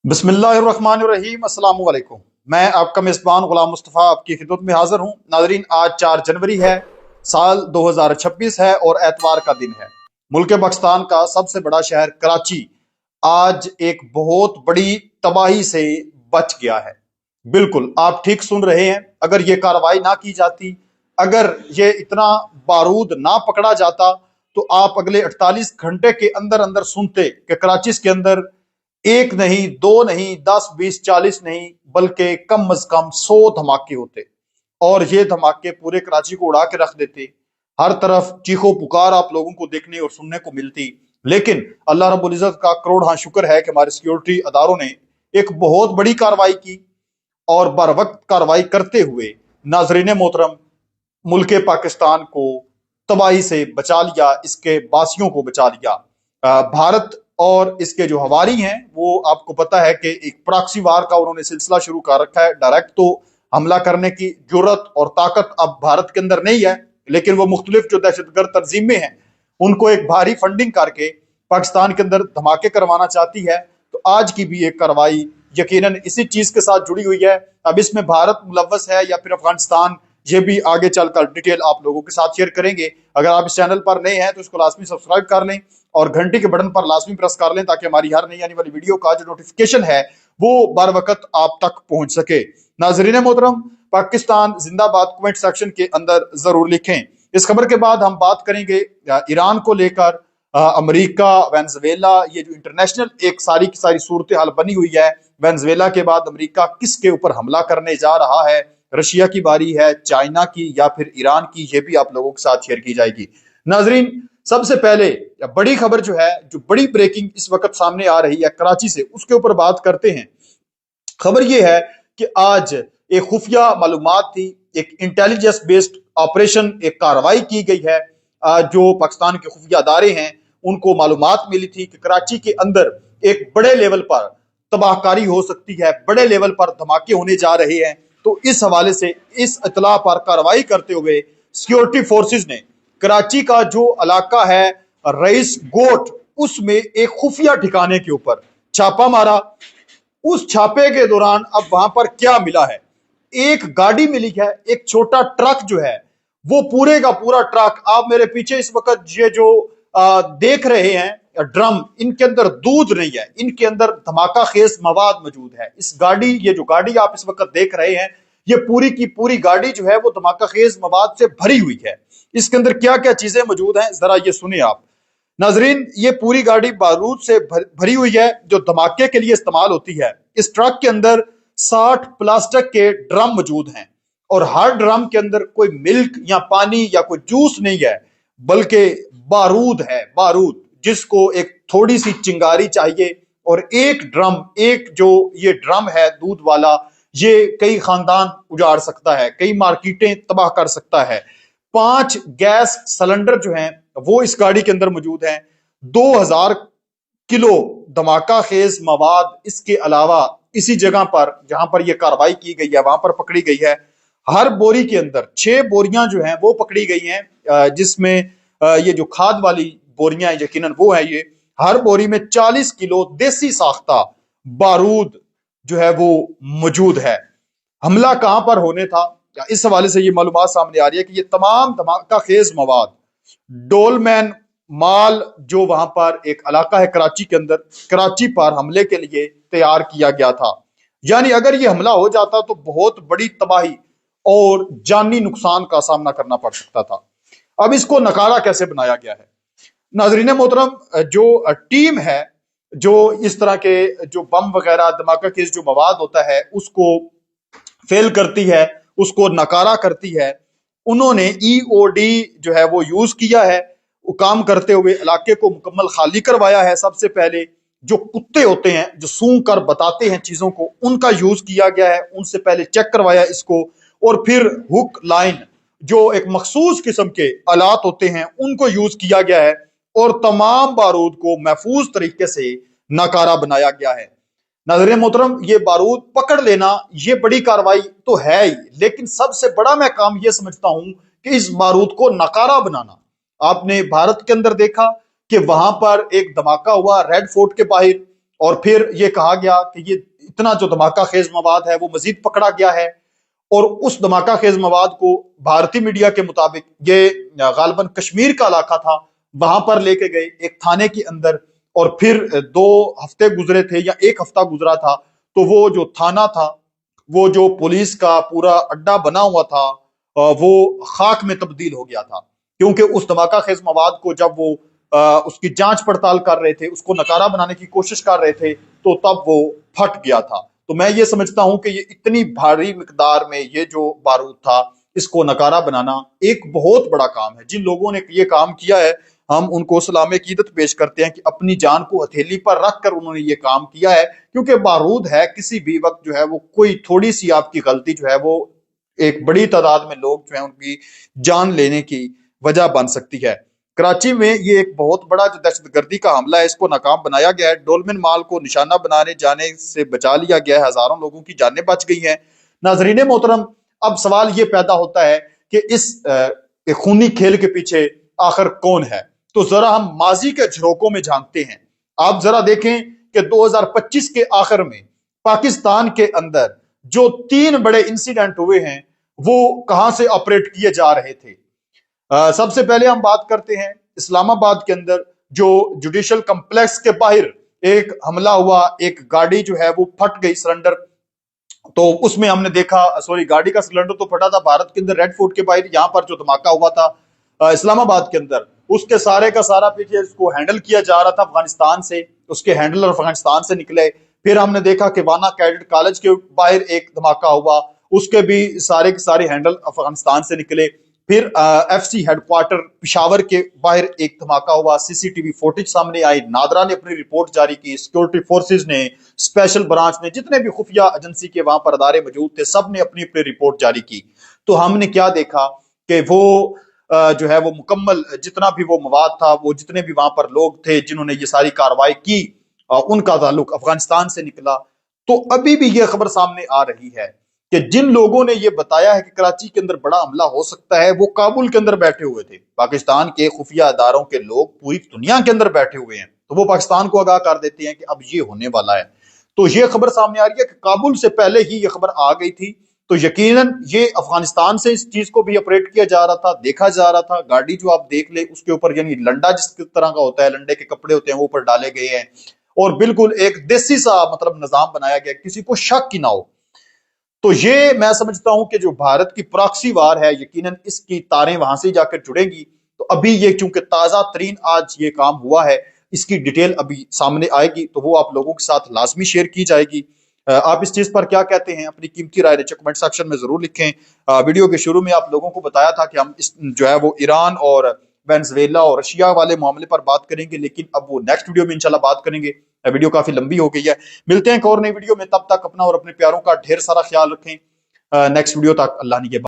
बिस्मिल्लाहिर्रहमानिर्रहीम। अस्सलाम वालेकुम। मैं आपका मेज़बान गुलाम मुस्तफ़ा आपकी खिदमत में हाजिर हूँ। नाजरीन, आज 4 जनवरी है, साल 2026 है और एतवार का दिन है। मुल्क पाकिस्तान का सबसे बड़ा शहर कराची आज एक बहुत बड़ी तबाही से बच गया है। बिल्कुल आप ठीक सुन रहे हैं। अगर ये कार्रवाई ना की जाती, अगर ये इतना बारूद ना पकड़ा जाता, तो आप अगले 48 घंटे के अंदर अंदर सुनते कि कराची के अंदर एक नहीं, दो नहीं, 10, 20, 40 नहीं, बल्कि कम अज कम 100 धमाके होते और ये धमाके पूरे कराची को उड़ा के रख देते। हर तरफ चीखो पुकार आप लोगों को देखने और सुनने को मिलती। लेकिन अल्लाह रब्बुल इज्जत का करोड़ हाँ शुक्र है कि हमारे सिक्योरिटी अदारों ने एक बहुत बड़ी कार्रवाई की और बर वक्त कार्रवाई करते हुए नाजरीन मोहतरम मुल्क पाकिस्तान को तबाही से बचा लिया, इसके बासियों को बचा लिया। भारत और इसके जो हवारी हैं वो आपको पता है कि एक प्रॉक्सी वार का उन्होंने सिलसिला शुरू कर रखा है। डायरेक्ट तो हमला करने की जरूरत और ताकत अब भारत के अंदर नहीं है, लेकिन वो मुख्तलिफ जो दहशतगर्द तंजीमें हैं उनको एक भारी फंडिंग करके पाकिस्तान के अंदर धमाके करवाना चाहती है। तो आज की भी एक कार्रवाई यकीनन इसी चीज के साथ जुड़ी हुई है। अब इसमें भारत मुलव्वस है या फिर अफगानिस्तान, ये भी आगे चलकर डिटेल आप लोगों के साथ शेयर करेंगे। अगर आप इस चैनल पर नए हैं तो इसको लाजमी सब्सक्राइब कर लें और घंटी के बटन पर लाजमी प्रेस कर लें ताकि हमारी हर नई आने वाली वीडियो का जो नोटिफिकेशन है वो बर वक्त आप तक पहुंच सके। नाजरीन मोहतरम, पाकिस्तान जिंदाबाद कमेंट सेक्शन के अंदर जरूर लिखें। इस खबर के बाद हम बात करेंगे ईरान को लेकर। अमेरिका, वेनेजुएला, ये जो इंटरनेशनल एक सारी की सारी सूरत हाल बनी हुई है। वेनेजुएला के बाद अमेरिका किसके ऊपर हमला करने जा रहा है, रशिया की बारी है, चाइना की या फिर ईरान की, ये भी आप लोगों के साथ शेयर की जाएगी। नाजरीन, सबसे पहले बड़ी खबर जो है, जो बड़ी ब्रेकिंग इस वक्त सामने आ रही है कराची से, उसके ऊपर बात करते हैं। खबर यह है कि आज एक खुफिया मालूमात थी, एक इंटेलिजेंस बेस्ड ऑपरेशन, एक कार्रवाई की गई है। जो पाकिस्तान के खुफिया अदारे हैं उनको मालूमात मिली थी कि कराची के अंदर एक बड़े लेवल पर तबाहकारी हो सकती है, बड़े लेवल पर धमाके होने जा रहे हैं। तो इस हवाले से इस इतला पर कार्रवाई करते हुए सिक्योरिटी फोर्सेस ने कराची का जो इलाका है रईस गोट, उसमें एक खुफिया ठिकाने के ऊपर छापा मारा। उस छापे के दौरान अब वहां पर क्या मिला है, एक गाड़ी मिली है, एक छोटा ट्रक जो है वो पूरे का पूरा ट्रक, आप मेरे पीछे इस वक्त ये जो देख रहे हैं ड्रम, इनके अंदर दूध नहीं है, इनके अंदर धमाका खेज मवाद मौजूद है। इस गाड़ी, ये जो गाड़ी आप इस वक्त देख रहे हैं, ये पूरी की पूरी गाड़ी जो है वो धमाका खेज मवाद से भरी हुई है। इसके अंदर क्या क्या चीजें मौजूद हैं जरा ये सुनिए आप। नाजरीन, ये पूरी गाड़ी बारूद से भरी हुई है जो धमाके के लिए इस्तेमाल होती है। इस ट्रक के अंदर 60 प्लास्टिक के ड्रम मौजूद हैं और हर ड्रम के अंदर कोई मिल्क या पानी या कोई जूस नहीं है, बल्कि बारूद है, बारूद जिसको एक थोड़ी सी चिंगारी चाहिए। और एक ड्रम, एक जो ये ड्रम है दूध वाला, ये कई खानदान उजाड़ सकता है, कई मार्केटें तबाह कर सकता है। 5 गैस सिलेंडर जो हैं वो इस गाड़ी के अंदर मौजूद हैं। 2000 किलो धमाका खेज मवाद इसके अलावा इसी जगह पर जहां पर यह कार्रवाई की गई है वहां पर पकड़ी गई है। हर बोरी के अंदर 6 बोरियां जो हैं वो पकड़ी गई हैं, जिसमें ये जो खाद वाली बोरियां यकीनन वो है। ये हर बोरी में 40 किलो देसी साख्ता बारूद जो है वो मौजूद है। हमला कहां पर होने था, इस हवाले से ये मालूमात सामने आ रही है कि ये तमाम धमाका खेज मवाद डोलमैन माल जो वहां पर एक इलाका है कराची के अंदर, कराची पर हमले के लिए तैयार किया गया था। यानी अगर ये हमला हो जाता तो बहुत बड़ी तबाही और जानी नुकसान का सामना करना पड़ सकता था। अब इसको नकारा कैसे बनाया गया है? नाजरीन मोहतरम, जो टीम है जो इस तरह के जो बम वगैरह धमाका खेज जो मवाद होता है उसको फेल करती है, उसको नकारा करती है, उन्होंने ईओडी जो है वो यूज किया है। वो काम करते हुए इलाके को मुकम्मल खाली करवाया है। सबसे पहले जो कुत्ते होते हैं जो सूंघ कर बताते हैं चीजों को, उनका यूज किया गया है, उनसे पहले चेक करवाया इसको। और फिर हुक लाइन जो एक मखसूस किस्म के आलात होते हैं उनको यूज किया गया है और तमाम बारूद को महफूज तरीके से नकारा बनाया गया है। नाज़रीन मोहतरम, ये बारूद पकड़ लेना ये बड़ी कार्रवाई तो है ही, लेकिन सबसे बड़ा मैं काम ये समझता हूं कि इस बारूद को नकारा बनाना। आपने भारत के अंदर देखा कि वहां पर एक धमाका हुआ रेड फोर्ट के बाहर, اور پھر یہ کہا گیا کہ یہ اتنا جو دھماکہ خیز مواد ہے وہ مزید پکڑا گیا ہے، اور اس دھماکہ خیز مواد کو بھارتی میڈیا کے مطابق یہ غالباً کشمیر کا علاقہ تھا، وہاں پر لے کے گئے ایک تھانے کے اندر، اور پھر 2 ہفتے گزرے تھے یا 1 ہفتہ گزرا تھا تو وہ جو تھانہ تھا، وہ جو پولیس کا پورا اڈا بنا ہوا تھا، وہ خاک میں تبدیل ہو گیا تھا، کیونکہ اس دھماکہ خیز مواد کو جب وہ اس کی جانچ پڑتال کر رہے تھے، اس کو نکارہ بنانے کی کوشش کر رہے تھے، تو تب وہ پھٹ گیا تھا۔ تو میں یہ سمجھتا ہوں کہ یہ اتنی بھاری مقدار میں یہ جو بارود تھا، اس کو نکارہ بنانا ایک بہت بڑا کام ہے۔ جن لوگوں نے یہ کام کیا ہے، ہم ان کو سلام عقیدت پیش کرتے ہیں کہ اپنی جان کو ہتھیلی پر رکھ کر انہوں نے یہ کام کیا ہے، کیونکہ بارود ہے، کسی بھی وقت جو ہے وہ کوئی تھوڑی سی آپ کی غلطی جو ہے وہ ایک بڑی تعداد میں لوگ جو ہیں ان کی جان لینے کی وجہ بن سکتی ہے۔ کراچی میں یہ ایک بہت بڑا جو دہشت گردی کا حملہ ہے، اس کو ناکام بنایا گیا ہے، ڈولمن مال کو نشانہ بنانے جانے سے بچا لیا گیا ہے، ہزاروں لوگوں کی جانیں بچ گئی ہیں۔ ناظرین محترم، اب سوال یہ پیدا ہوتا ہے کہ اس خونی کھیل کے پیچھے آخر کون ہے؟ تو ذرا ہم ماضی کے جھروکوں میں جھانکتے ہیں۔ آپ ذرا دیکھیں کہ 2025 کے آخر میں پاکستان کے اندر جو 3 بڑے انسیڈنٹ ہوئے ہیں، وہ کہاں سے آپریٹ کیے جا رہے تھے؟ سب سے پہلے ہم بات کرتے ہیں اسلام آباد کے اندر جو جوڈیشل کمپلیکس کے باہر ایک حملہ ہوا، ایک گاڑی جو ہے وہ پھٹ گئی، سلنڈر، تو اس میں ہم نے دیکھا، گاڑی کا سلنڈر تو پھٹا تھا بھارت کے اندر ریڈ فورٹ کے باہر، یہاں پر جو دھماکہ ہوا تھا اسلام آباد کے اندر، اس کے سارے کا سارا پیچھے اس کو ہینڈل کیا جا رہا تھا افغانستان سے، اس کے ہینڈلر افغانستان سے نکلے۔ پھر ہم نے دیکھا کہ وانا کیڈٹ کالج کے باہر ایک دھماکہ ہوا، اس کے بھی سارے کے سارے ہینڈل افغانستان سے نکلے۔ پھر F C headquarter Peshawar کے باہر ایک دھماکہ ہوا، سی سی ٹی وی فوٹیج سامنے آئی، نادرا نے اپنی رپورٹ جاری کی، سیکورٹی فورسز نے، اسپیشل برانچ نے، جتنے بھی خفیہ ایجنسی کے وہاں پر ادارے موجود تھے، سب نے اپنی اپنی رپورٹ جاری کی۔ تو ہم نے کیا دیکھا کہ وہ جو ہے وہ مکمل جتنا بھی وہ مواد تھا، وہ جتنے بھی وہاں پر لوگ تھے جنہوں نے یہ ساری کارروائی کی، ان کا تعلق افغانستان سے نکلا۔ تو ابھی بھی یہ خبر سامنے آ رہی ہے کہ جن لوگوں نے یہ بتایا ہے کہ کراچی کے اندر بڑا حملہ ہو سکتا ہے، وہ کابل کے اندر بیٹھے ہوئے تھے۔ پاکستان کے خفیہ اداروں کے لوگ پوری دنیا کے اندر بیٹھے ہوئے ہیں، تو وہ پاکستان کو آگاہ کر دیتے ہیں کہ اب یہ ہونے والا ہے۔ تو یہ خبر سامنے آ رہی ہے کہ کابل سے پہلے ہی یہ خبر آ گئی تھی، تو یقیناً یہ افغانستان سے اس چیز کو بھی آپریٹ کیا جا رہا تھا، دیکھا جا رہا تھا۔ گاڑی جو آپ دیکھ لیں اس کے اوپر یعنی لنڈا جس طرح کا ہوتا ہے، لنڈے کے کپڑے ہوتے ہیں، وہ اوپر ڈالے گئے ہیں، اور بالکل ایک دیسی سا مطلب نظام بنایا گیا، کسی کو شک کی نہ ہو۔ تو یہ میں سمجھتا ہوں کہ جو بھارت کی پراکسی وار ہے، یقیناً اس کی تاریں وہاں سے جا کر جڑیں گی۔ تو ابھی یہ چونکہ تازہ ترین آج یہ کام ہوا ہے، اس کی ڈیٹیل ابھی سامنے آئے گی، تو وہ آپ لوگوں کے ساتھ لازمی شیئر کی جائے گی۔ آپ اس چیز پر کیا کہتے ہیں؟ اپنی قیمتی رائے نیچے کمنٹ سیکشن میں ضرور لکھیں۔ ویڈیو کے شروع میں آپ لوگوں کو بتایا تھا کہ ہم اس جو ہے وہ ایران اور وینزویلا اور رشیا والے معاملے پر بات کریں گے، لیکن اب وہ نیکسٹ ویڈیو میں انشاءاللہ بات کریں گے۔ ویڈیو کافی لمبی ہو گئی ہے، ملتے ہیں ایک اور نئی ویڈیو میں، تب تک اپنا اور اپنے پیاروں کا ڈھیر سارا خیال رکھیں۔ نیکسٹ ویڈیو تک اللہ نگہبان۔